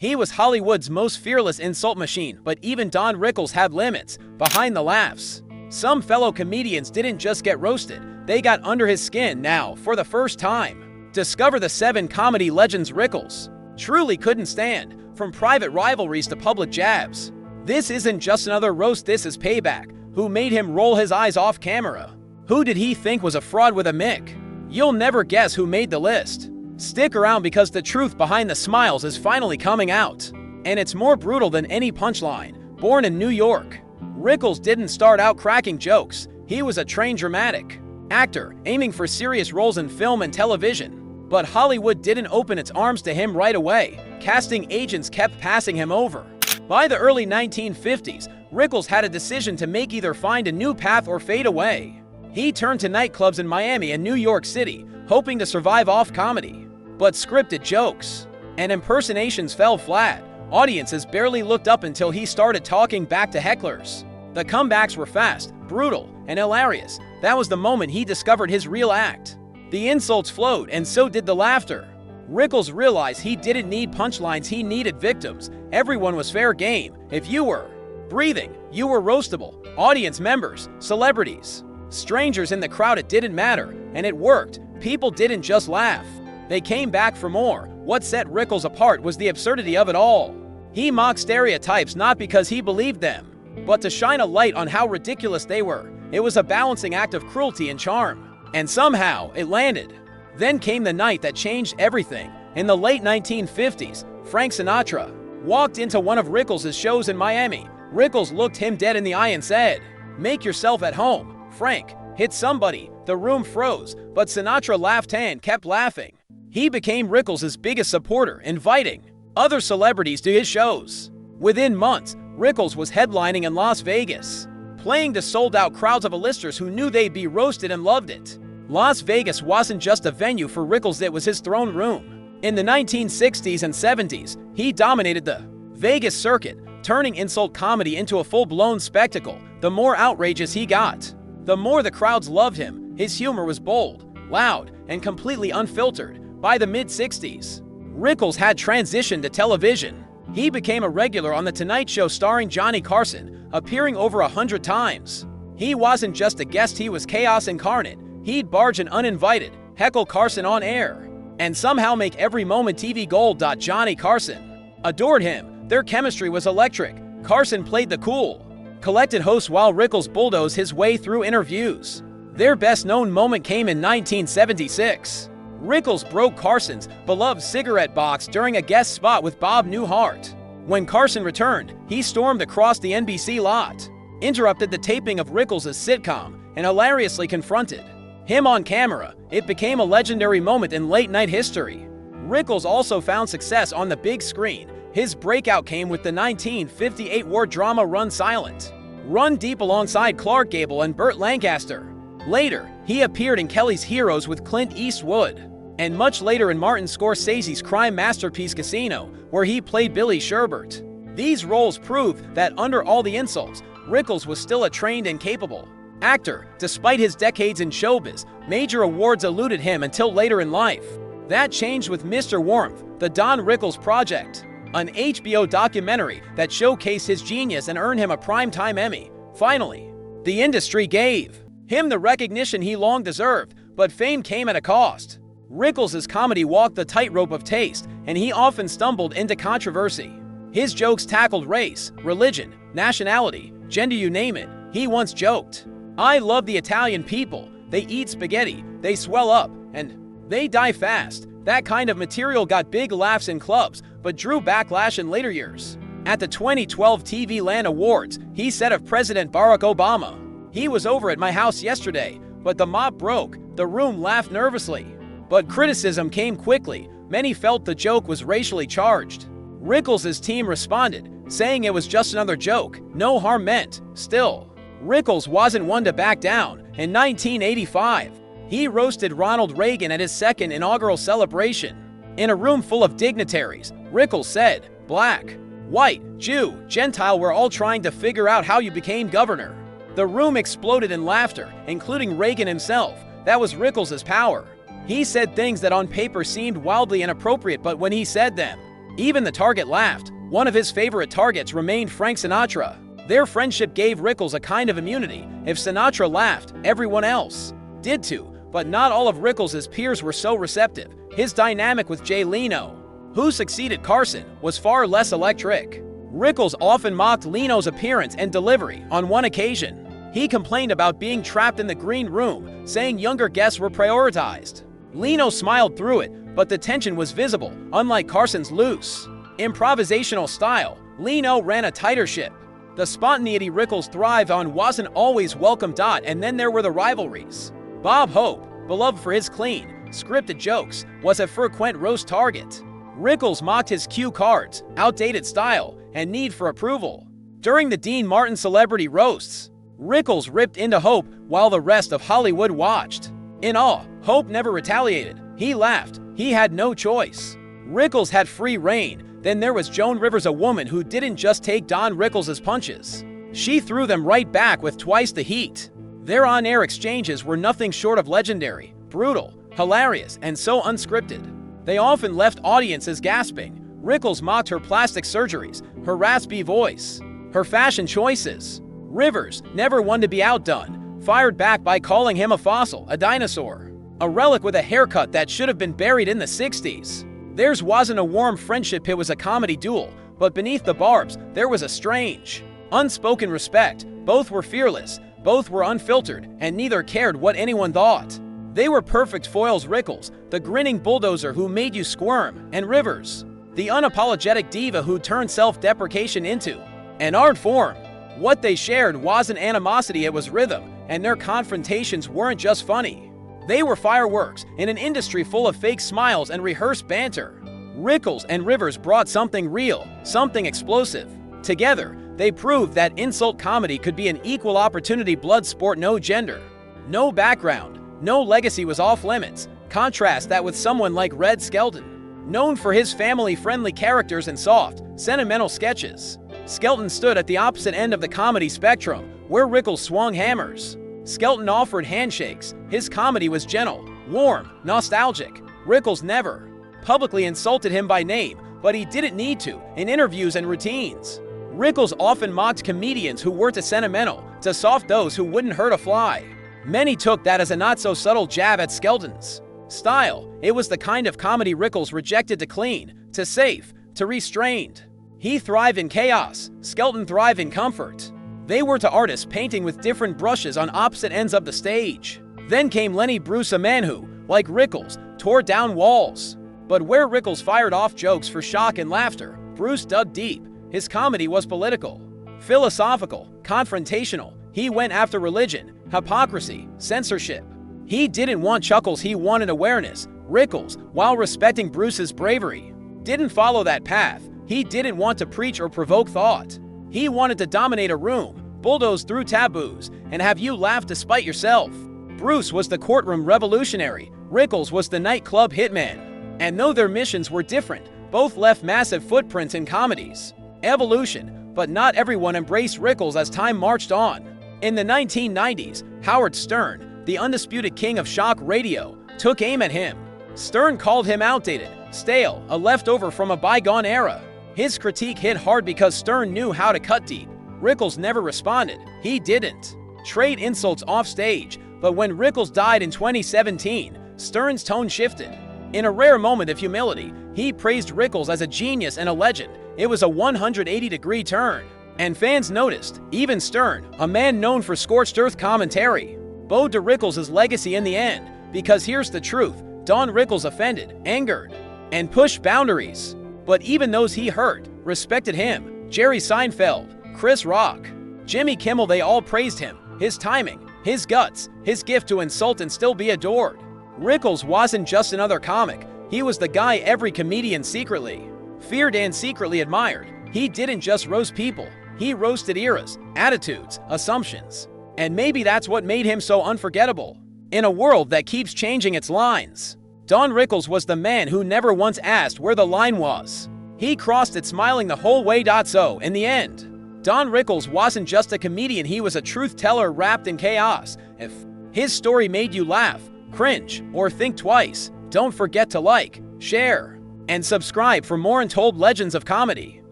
He was Hollywood's most fearless insult machine, but even Don Rickles had limits. Behind the laughs, some fellow comedians didn't just get roasted, they got under his skin. Now, for the first time, discover the 7 comedy legends Rickles truly couldn't stand, from private rivalries to public jabs. This isn't just another roast, this is payback. Who made him roll his eyes off camera? Who did he think was a fraud with a mic? You'll never guess who made the list. Stick around because the truth behind the smiles is finally coming out. And it's more brutal than any punchline. Born in New York, Rickles didn't start out cracking jokes. He was a trained dramatic actor, aiming for serious roles in film and television. But Hollywood didn't open its arms to him right away. Casting agents kept passing him over. By the early 1950s, Rickles had a decision to make: either find a new path or fade away. He turned to nightclubs in Miami and New York City, hoping to survive off comedy. But scripted jokes and impersonations fell flat. Audiences barely looked up until he started talking back to hecklers. The comebacks were fast, brutal, and hilarious. That was the moment he discovered his real act. The insults flowed, and so did the laughter. Rickles realized he didn't need punchlines, he needed victims. Everyone was fair game. If you were breathing, you were roastable. Audience members, celebrities, strangers in the crowd, it didn't matter. And it worked. People didn't just laugh, they came back for more. What set Rickles apart was the absurdity of it all. He mocked stereotypes not because he believed them, but to shine a light on how ridiculous they were. It was a balancing act of cruelty and charm. And somehow, it landed. Then came the night that changed everything. In the late 1950s, Frank Sinatra walked into one of Rickles' shows in Miami. Rickles looked him dead in the eye and said, "Make yourself at home." Frank hit somebody. The room froze, but Sinatra laughed and kept laughing. He became Rickles' biggest supporter, inviting other celebrities to his shows. Within months, Rickles was headlining in Las Vegas, playing to sold-out crowds of A-listers who knew they'd be roasted and loved it. Las Vegas wasn't just a venue for Rickles, it was his throne room. In the 1960s and 70s, he dominated the Vegas circuit, turning insult comedy into a full-blown spectacle. The more outrageous he got, the more the crowds loved him. His humor was bold, loud, and completely unfiltered. By the mid-60s, Rickles had transitioned to television. He became a regular on The Tonight Show starring Johnny Carson, appearing over 100 times. He wasn't just a guest, he was chaos incarnate. He'd barge in uninvited, heckle Carson on air, and somehow make every moment TV gold. Johnny Carson adored him. Their chemistry was electric. Carson played the cool, collected host while Rickles bulldozed his way through interviews. Their best-known moment came in 1976. Rickles broke Carson's beloved cigarette box during a guest spot with Bob Newhart. When Carson returned, he stormed across the NBC lot, interrupted the taping of Rickles' sitcom, and hilariously confronted him on camera. It became a legendary moment in late-night history. Rickles also found success on the big screen. His breakout came with the 1958 war drama Run Silent, Run Deep alongside Clark Gable and Burt Lancaster. Later, he appeared in Kelly's Heroes with Clint Eastwood, and much later in Martin Scorsese's crime masterpiece Casino, where he played Billy Sherbert. These roles proved that under all the insults, Rickles was still a trained and capable actor. Despite his decades in showbiz, major awards eluded him until later in life. That changed with Mr. Warmth, the Don Rickles Project, an HBO documentary that showcased his genius and earned him a Primetime Emmy. Finally, the industry gave him the recognition he long deserved, but fame came at a cost. Rickles' comedy walked the tightrope of taste, and he often stumbled into controversy. His jokes tackled race, religion, nationality, gender, you name it. He once joked, "I love the Italian people. They eat spaghetti, they swell up, and they die fast." That kind of material got big laughs in clubs, but drew backlash in later years. At the 2012 TV Land Awards, he said of President Barack Obama, "He was over at my house yesterday, but the mop broke." The room laughed nervously, but criticism came quickly. Many felt the joke was racially charged. Rickles' team responded, saying it was just another joke, no harm meant. Still, Rickles wasn't one to back down. In 1985, he roasted Ronald Reagan at his second inaugural celebration. In a room full of dignitaries, Rickles said, "Black, white, Jew, Gentile, we're all trying to figure out how you became governor." The room exploded in laughter, including Reagan himself. That was Rickles' power. He said things that on paper seemed wildly inappropriate, but when he said them, Even the target laughed. One of his favorite targets remained Frank Sinatra. Their friendship gave Rickles a kind of immunity. If Sinatra laughed, everyone else did too, but not all of Rickles' peers were so receptive. His dynamic with Jay Leno, who succeeded Carson, was far less electric. Rickles often mocked Leno's appearance and delivery. On one occasion, he complained about being trapped in the green room, saying younger guests were prioritized. Leno smiled through it, but the tension was visible. Unlike Carson's loose, improvisational style, Leno ran a tighter ship. The spontaneity Rickles thrived on wasn't always welcome. And then there were the rivalries. Bob Hope, beloved for his clean, scripted jokes, was a frequent roast target. Rickles mocked his cue cards, outdated style, and need for approval. During the Dean Martin celebrity roasts, Rickles ripped into Hope while the rest of Hollywood watched. In awe, Hope never retaliated. He laughed. He had no choice. Rickles had free reign. Then there was Joan Rivers, a woman who didn't just take Don Rickles' punches. She threw them right back with twice the heat. Their on-air exchanges were nothing short of legendary, brutal, hilarious, and so unscripted. They often left audiences gasping. Rickles mocked her plastic surgeries, her raspy voice, her fashion choices. Rivers, never one to be outdone, fired back by calling him a fossil, a dinosaur, a relic with a haircut that should have been buried in the 60s. Theirs wasn't a warm friendship, it was a comedy duel, but beneath the barbs, there was a strange, unspoken respect. Both were fearless, both were unfiltered, and neither cared what anyone thought. They were perfect foils. Rickles, the grinning bulldozer who made you squirm, and Rivers, the unapologetic diva who turned self-deprecation into an art form. What they shared wasn't animosity, it was rhythm, and their confrontations weren't just funny. They were fireworks in an industry full of fake smiles and rehearsed banter. Rickles and Rivers brought something real, something explosive. Together, they proved that insult comedy could be an equal opportunity blood sport, no gender, no background, no legacy was off limits. Contrast that with someone like Red Skelton, known for his family-friendly characters and soft, sentimental sketches. Skelton stood at the opposite end of the comedy spectrum, where Rickles swung hammers. Skelton offered handshakes. His comedy was gentle, warm, nostalgic. Rickles never publicly insulted him by name, but he didn't need to in interviews and routines. Rickles often mocked comedians who were too sentimental, too soft, those who wouldn't hurt a fly. Many took that as a not-so-subtle jab at Skelton's style. It was the kind of comedy Rickles rejected. Too clean, too safe, too restrained. He thrived in chaos. Skelton thrived in comfort. They were two artists painting with different brushes on opposite ends of the stage. Then came Lenny Bruce, a man who, like Rickles, tore down walls. But where Rickles fired off jokes for shock and laughter, Bruce dug deep. His comedy was political, philosophical, confrontational. He went after religion, hypocrisy, censorship. He didn't want chuckles, he wanted awareness. Rickles, while respecting Bruce's bravery, didn't follow that path. He didn't want to preach or provoke thought. He wanted to dominate a room, bulldoze through taboos, and have you laugh despite yourself. Bruce was the courtroom revolutionary. Rickles was the nightclub hitman. And though their missions were different, both left massive footprints in comedies. Evolution, but not everyone embraced Rickles as time marched on. In the 1990s, Howard Stern, the undisputed king of shock radio, took aim at him. Stern called him outdated, stale, a leftover from a bygone era. His critique hit hard because Stern knew how to cut deep. Rickles never responded. He didn't trade insults off stage, but when Rickles died in 2017, Stern's tone shifted. In a rare moment of humility, he praised Rickles as a genius and a legend. It was a 180-degree turn, and fans noticed. Even Stern, a man known for scorched earth commentary, bowed to Rickles' legacy in the end. Because here's the truth, Don Rickles offended, angered, and pushed boundaries. But even those he hurt respected him. Jerry Seinfeld, Chris Rock, Jimmy Kimmel, they all praised him, his timing, his guts, his gift to insult and still be adored. Rickles wasn't just another comic. He was the guy every comedian secretly feared and secretly admired. He didn't just roast people. He roasted eras, attitudes, assumptions. And maybe that's what made him so unforgettable. In a world that keeps changing its lines, Don Rickles was the man who never once asked where the line was. He crossed it smiling the whole way. So, in the end, Don Rickles wasn't just a comedian, he was a truth-teller wrapped in chaos. If his story made you laugh, cringe, or think twice, don't forget to like, share, and subscribe for more untold legends of comedy.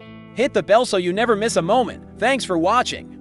Hit the bell so you never miss a moment. Thanks for watching.